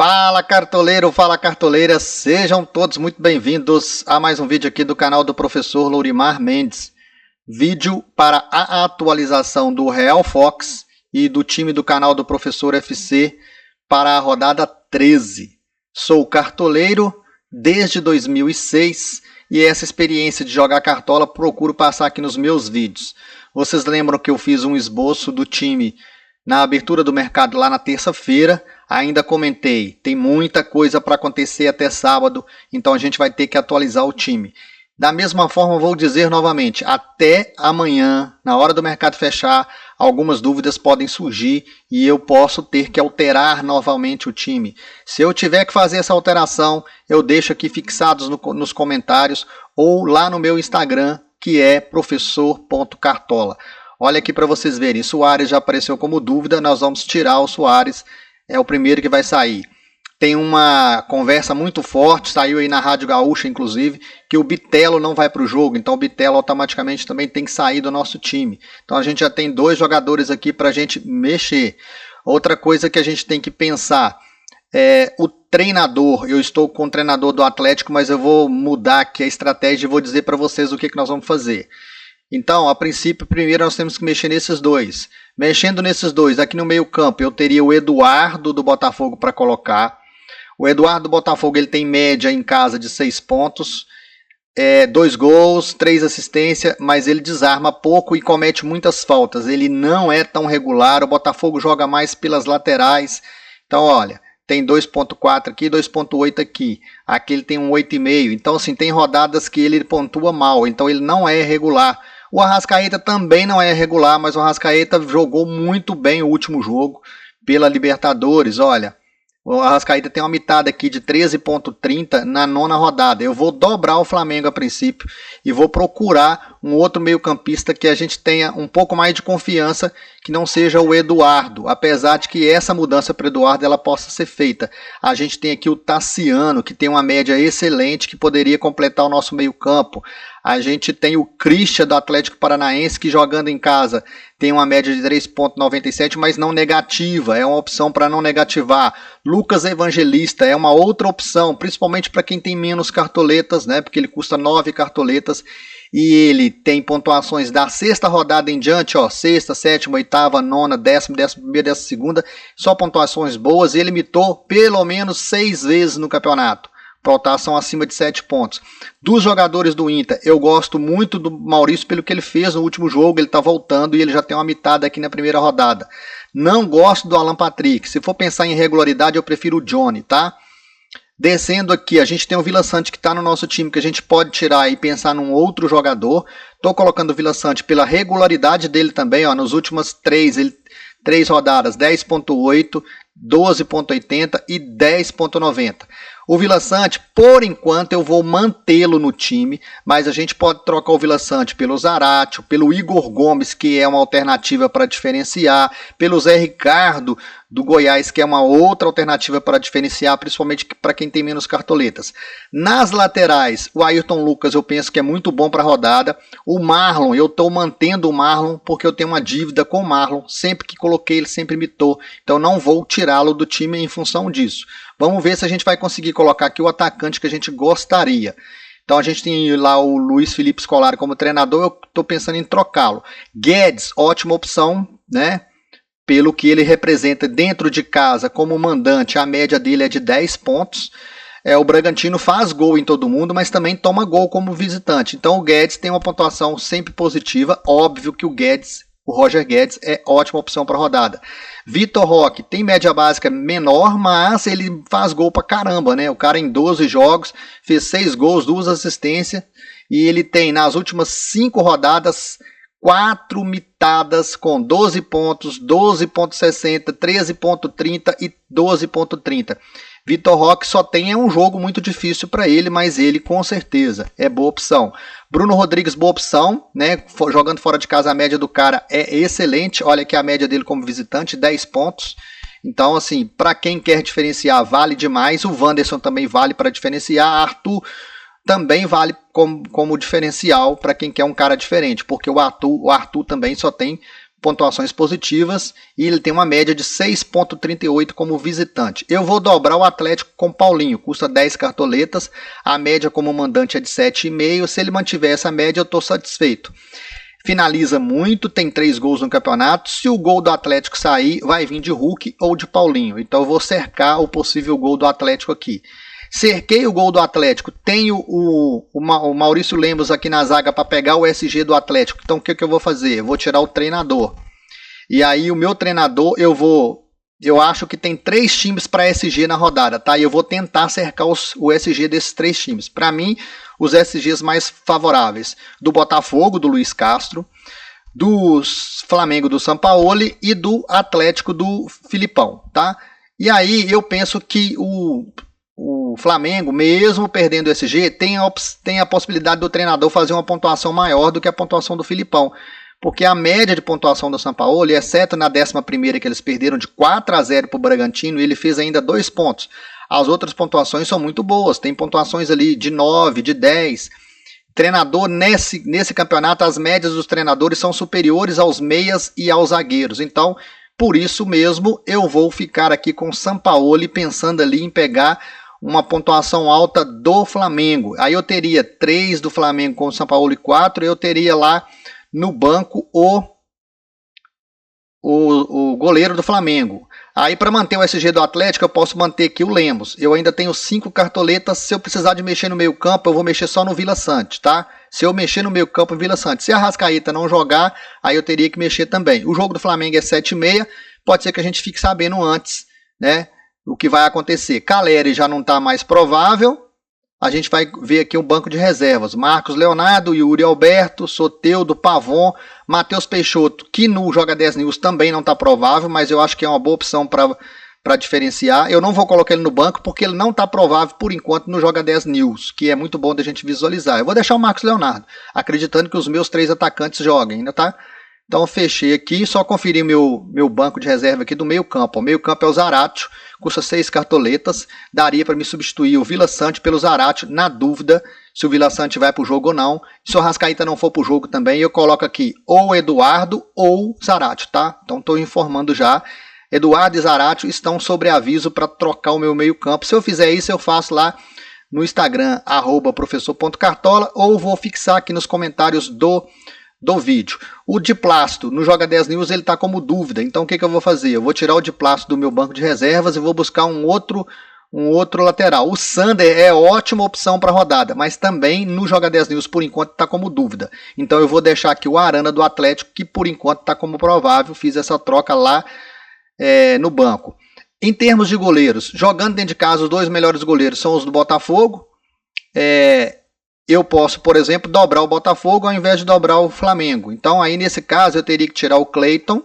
Fala cartoleiro, fala cartoleira, sejam todos muito bem-vindos a mais um vídeo aqui do canal do professor Lourimar Mendes. Vídeo para a atualização do Real Fox e do time do canal do professor FC para a rodada 13. Sou cartoleiro desde 2006 e essa experiência de jogar cartola procuro passar aqui nos meus vídeos. Vocês lembram que eu fiz um esboço do time na abertura do mercado lá na terça-feira? Ainda comentei, tem muita coisa para acontecer até sábado, então a gente vai ter que atualizar o time. Da mesma forma, vou dizer novamente, até amanhã, na hora do mercado fechar, algumas dúvidas podem surgir e eu posso ter que alterar novamente o time. Se eu tiver que fazer essa alteração, eu deixo aqui fixados nos comentários ou lá no meu Instagram, que é professor.cartola. Olha aqui para vocês verem, Soares já apareceu como dúvida, nós vamos tirar o Soares. É o primeiro que vai sair. Tem uma conversa muito forte, saiu aí na Rádio Gaúcha, inclusive, que o Bitelo não vai para o jogo. Então o Bitelo automaticamente também tem que sair do nosso time. Então a gente já tem dois jogadores aqui para a gente mexer. Outra coisa que a gente tem que pensar é o treinador. Eu estou com o treinador do Atlético, mas eu vou mudar aqui a estratégia e vou dizer para vocês o que nós vamos fazer. Então, a princípio, primeiro nós temos que mexer nesses dois. Mexendo nesses dois, aqui no meio campo, eu teria o Eduardo do Botafogo para colocar. O Eduardo do Botafogo ele tem média em casa de 6 pontos, 2 gols, 3 assistências, mas ele desarma pouco e comete muitas faltas. Ele não é tão regular, o Botafogo joga mais pelas laterais. Então, olha, tem 2.4 aqui, 2.8 aqui. Aqui ele tem um 8,5. Então, assim, tem rodadas que ele pontua mal, então ele não é regular. O Arrascaeta também não é regular, mas o Arrascaeta jogou muito bem o último jogo pela Libertadores. Olha, o Arrascaeta tem uma mitada aqui de 13.30 na 9ª rodada. Eu vou dobrar o Flamengo a princípio e vou procurar um outro meio-campista que a gente tenha um pouco mais de confiança, que não seja o Eduardo, apesar de que essa mudança para o Eduardo ela possa ser feita. A gente tem aqui o Tassiano, que tem uma média excelente, que poderia completar o nosso meio-campo. A gente tem o Christian do Atlético Paranaense, que jogando em casa tem uma média de 3.97, mas não negativa, é uma opção para não negativar. Lucas Evangelista é uma outra opção, principalmente para quem tem menos cartoletas, né? Porque ele custa 9 cartoletas e ele tem pontuações da 6ª rodada em diante, ó, 6ª, 7ª, 8ª, 9ª, 10ª, 11ª, 12ª, só pontuações boas. Ele imitou pelo menos 6 vezes no campeonato. Pontuação acima de 7 pontos. Dos jogadores do Inter, eu gosto muito do Maurício pelo que ele fez no último jogo. Ele está voltando e ele já tem uma mitada aqui na primeira rodada. Não gosto do Alan Patrick. Se for pensar em regularidade, eu prefiro o Johnny, tá? Descendo aqui, a gente tem o Vila Sante que está no nosso time, que a gente pode tirar e pensar num outro jogador. Estou colocando o Vila Sante pela regularidade dele também, ó, nos últimas 3 rodadas, 10.8, 12.80 e 10.90. O Vila Sante, por enquanto, eu vou mantê-lo no time, mas a gente pode trocar o Vila Sante pelo Zaratio, pelo Igor Gomes, que é uma alternativa para diferenciar, pelo Zé Ricardo do Goiás, que é uma outra alternativa para diferenciar, principalmente para quem tem menos cartoletas. Nas laterais, o Ayrton Lucas eu penso que é muito bom para a rodada. O Marlon, eu estou mantendo o Marlon porque eu tenho uma dívida com o Marlon. Sempre que coloquei, ele sempre mitou. Então não vou tirá-lo do time em função disso. Vamos ver se a gente vai conseguir colocar aqui o atacante que a gente gostaria. Então a gente tem lá o Luiz Felipe Scolari como treinador, eu estou pensando em trocá-lo. Guedes, ótima opção, né? Pelo que ele representa dentro de casa como mandante, a média dele é de 10 pontos. O Bragantino faz gol em todo mundo, mas também toma gol como visitante. Então o Guedes tem uma pontuação sempre positiva. Óbvio que o Roger Guedes é ótima opção para a rodada. Vitor Roque tem média básica menor, mas ele faz gol pra caramba, né? O cara em 12 jogos fez 6 gols, 2 assistências e ele tem nas últimas 5 rodadas 4 mitadas com 12 pontos, 12.60, 13.30 e 12.30. Vitor Roque só tem um jogo muito difícil para ele, mas ele com certeza é boa opção. Bruno Rodrigues, boa opção, né? Jogando fora de casa, a média do cara é excelente. Olha aqui a média dele como visitante, 10 pontos. Então, assim, para quem quer diferenciar, vale demais. O Wanderson também vale para diferenciar. Arthur também vale como diferencial para quem quer um cara diferente, porque o Arthur também só tem pontuações positivas e ele tem uma média de 6,38 como visitante. Eu vou dobrar o Atlético com o Paulinho, custa 10 cartoletas, a média como mandante é de 7,5, se ele mantiver essa média eu estou satisfeito. Finaliza muito, tem 3 gols no campeonato, se o gol do Atlético sair, vai vir de Hulk ou de Paulinho, então eu vou cercar o possível gol do Atlético aqui. Cerquei o gol do Atlético, tenho o Maurício Lemos aqui na zaga para pegar o SG do Atlético. Então o que eu vou fazer? Eu vou tirar o treinador. E aí o meu treinador, eu acho que tem 3 times para SG na rodada, tá? E eu vou tentar cercar o SG desses 3 times. Para mim, os SGs mais favoráveis: do Botafogo, do Luiz Castro, do Flamengo, do Sampaoli e do Atlético, do Filipão, tá? E aí eu penso que o Flamengo, mesmo perdendo o SG, tem a possibilidade do treinador fazer uma pontuação maior do que a pontuação do Filipão. Porque a média de pontuação do Sampaoli, exceto na 11ª que eles perderam de 4-0 para o Bragantino, ele fez ainda 2 pontos. As outras pontuações são muito boas, tem pontuações ali de 9, de 10. Treinador, nesse campeonato, as médias dos treinadores são superiores aos meias e aos zagueiros. Então, por isso mesmo, eu vou ficar aqui com o Sampaoli, pensando ali em pegar uma pontuação alta do Flamengo. Aí eu teria 3 do Flamengo com o Sampaoli 4, eu teria lá no banco o goleiro do Flamengo. Aí para manter o SG do Atlético eu posso manter aqui o Lemos. Eu ainda tenho 5 cartoletas, se eu precisar de mexer no meio campo eu vou mexer só no Vila Sante, tá? Se eu mexer no meio campo, Vila Sante. Se a Arrascaeta não jogar, aí eu teria que mexer também. O jogo do Flamengo é 7,5, pode ser que a gente fique sabendo antes, né? O que vai acontecer. Caleri já não está mais provável. A gente vai ver aqui o banco de reservas. Marcos Leonardo, Yuri Alberto, Soteldo, Pavon, Matheus Peixoto, que no Joga 10 News também não está provável, mas eu acho que é uma boa opção para diferenciar. Eu não vou colocar ele no banco porque ele não está provável por enquanto no Joga 10 News, que é muito bom da gente visualizar. Eu vou deixar o Marcos Leonardo, acreditando que os meus 3 atacantes joguem, ainda tá? Então eu fechei aqui, só conferir meu banco de reserva aqui do meio campo. O meio campo é o Zaratio, custa 6 cartoletas, daria para me substituir o Vila Sante pelo Zaratio, na dúvida se o Vila Sante vai para o jogo ou não. Se o Arrascaeta não for para o jogo também, eu coloco aqui ou Eduardo ou Zaratio, tá? Então estou informando já. Eduardo e Zaratio estão sobre aviso para trocar o meu meio campo. Se eu fizer isso, eu faço lá no Instagram, @professor.cartola, ou vou fixar aqui nos comentários do vídeo. O Diplácito, no Joga 10 News, ele está como dúvida. Então o que eu vou fazer? Eu vou tirar o Diplácito do meu banco de reservas e vou buscar um outro lateral. O Sander é ótima opção para rodada, mas também no Joga 10 News, por enquanto, está como dúvida. Então eu vou deixar aqui o Arana do Atlético, que por enquanto está como provável. Fiz essa troca lá no banco. Em termos de goleiros, jogando dentro de casa, os 2 melhores goleiros são os do Botafogo. Eu posso, por exemplo, dobrar o Botafogo ao invés de dobrar o Flamengo. Então, aí nesse caso, eu teria que tirar o Cleiton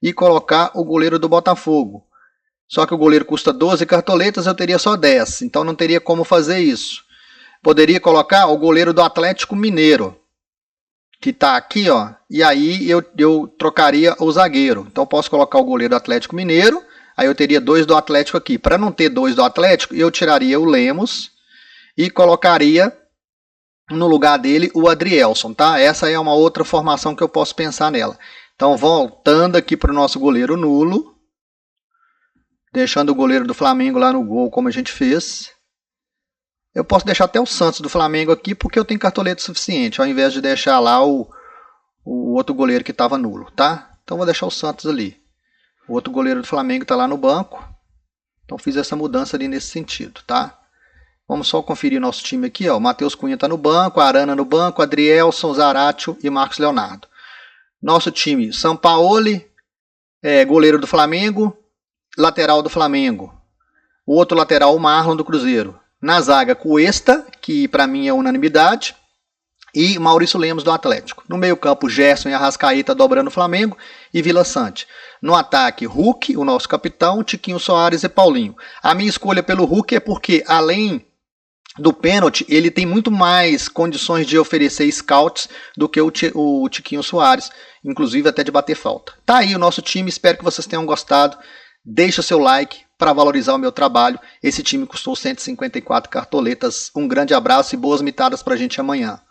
e colocar o goleiro do Botafogo. Só que o goleiro custa 12 cartoletas, eu teria só 10. Então, não teria como fazer isso. Poderia colocar o goleiro do Atlético Mineiro, que está aqui, ó. E aí eu trocaria o zagueiro. Então, posso colocar o goleiro do Atlético Mineiro. Aí eu teria 2 do Atlético aqui. Para não ter 2 do Atlético, eu tiraria o Lemos e colocaria no lugar dele o Adrielson, tá? Essa é uma outra formação que eu posso pensar nela. Então, voltando aqui para o nosso goleiro nulo, deixando o goleiro do Flamengo lá no gol, como a gente fez. Eu posso deixar até o Santos do Flamengo aqui, porque eu tenho cartoleta suficiente, ao invés de deixar lá o outro goleiro que estava nulo, tá? Então, vou deixar o Santos ali. O outro goleiro do Flamengo está lá no banco. Então, fiz essa mudança ali nesse sentido, tá? Vamos só conferir nosso time aqui, ó. O Matheus Cunha está no banco, a Arana no banco, Adrielson, Zaratio e Marcos Leonardo. Nosso time, Sampaoli, goleiro do Flamengo, lateral do Flamengo. O outro lateral, o Marlon do Cruzeiro. Na zaga, Cuesta, que para mim é unanimidade, e Maurício Lemos do Atlético. No meio campo, Gerson e Arrascaeta dobrando o Flamengo e Vila Sante. No ataque, Hulk, o nosso capitão, Tiquinho Soares e Paulinho. A minha escolha pelo Hulk é porque, além do pênalti, ele tem muito mais condições de oferecer scouts do que o Tiquinho Soares, inclusive até de bater falta. Tá aí o nosso time, espero que vocês tenham gostado. Deixa o seu like para valorizar o meu trabalho. Esse time custou 154 cartoletas. Um grande abraço e boas mitadas para a gente amanhã.